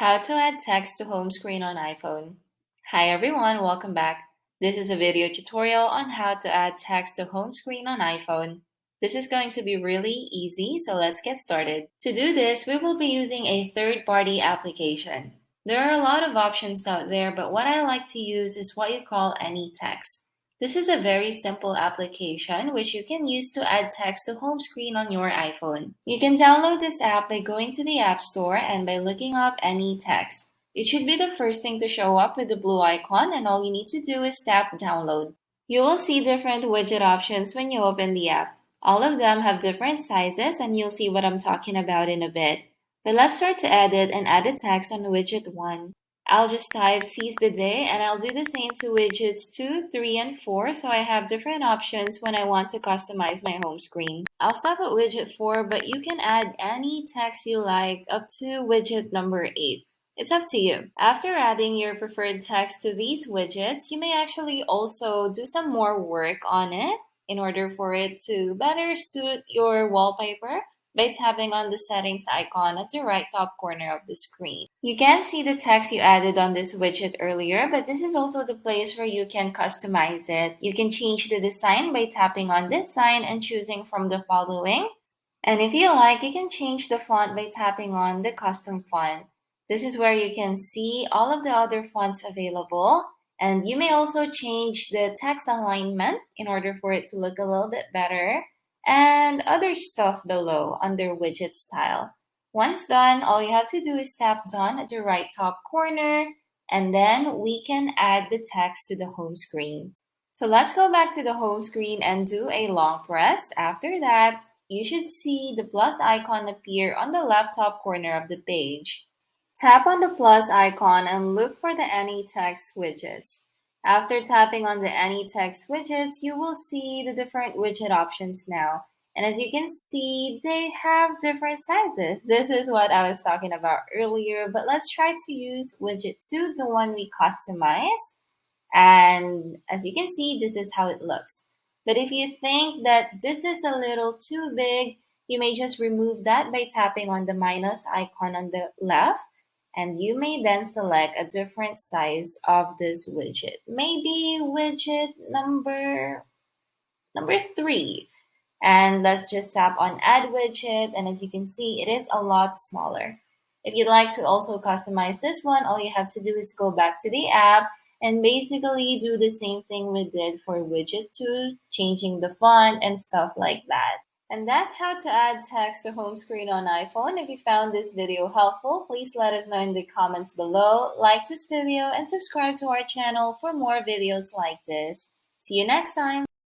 How to add text to home screen on iPhone. Hi everyone, welcome back. This is a video tutorial on how to add text to home screen on iPhone. This is going to be really easy, so let's get started. To do this, we will be using a third-party application. There are a lot of options out there, but what I like to use is what you call AnyText. This is a very simple application which you can use to add text to home screen on your iPhone. You can download this app by going to the App Store and by looking up AnyText. It should be the first thing to show up with the blue icon, and all you need to do is tap download. You will see different widget options when you open the app. All of them have different sizes, and you'll see what I'm talking about in a bit. But let's start to edit and add a text on widget 1. I'll just type seize the day, and I'll do the same to widgets 2, 3, and 4 so I have different options when I want to customize my home screen. I'll stop at widget 4, but you can add any text you like up to widget number 8. It's up to you. After adding your preferred text to these widgets, you may actually also do some more work on it in order for it to better suit your wallpaper by tapping on the settings icon at the right top corner of the screen. You can see the text you added on this widget earlier, but this is also the place where you can customize it. You can change the design by tapping on this sign and choosing from the following. And if you like, you can change the font by tapping on the custom font. This is where you can see all of the other fonts available. And you may also change the text alignment in order for it to look a little bit better, and other stuff below under widget style. Once done, all you have to do is tap done at the right top corner, and then we can add the text to the home screen. So let's go back to the home screen and do a long press. After that, you should see the plus icon appear on the left top corner of the page. Tap on the plus icon and look for the AnyText widgets. After tapping on the AnyText widgets, you will see the different widget options now. And as you can see, they have different sizes. This is what I was talking about earlier, but let's try to use widget 2, the one we customized. And as you can see, this is how it looks. But if you think that this is a little too big, you may just remove that by tapping on the minus icon on the left. And you may then select a different size of this widget. Maybe widget number 3. And let's just tap on add widget. And as you can see, it is a lot smaller. If you'd like to also customize this one, all you have to do is go back to the app and basically do the same thing we did for widget 2, changing the font and stuff like that. And that's how to add text to home screen on iPhone. If you found this video helpful, please let us know in the comments below, like this video, and subscribe to our channel for more videos like this. See you next time!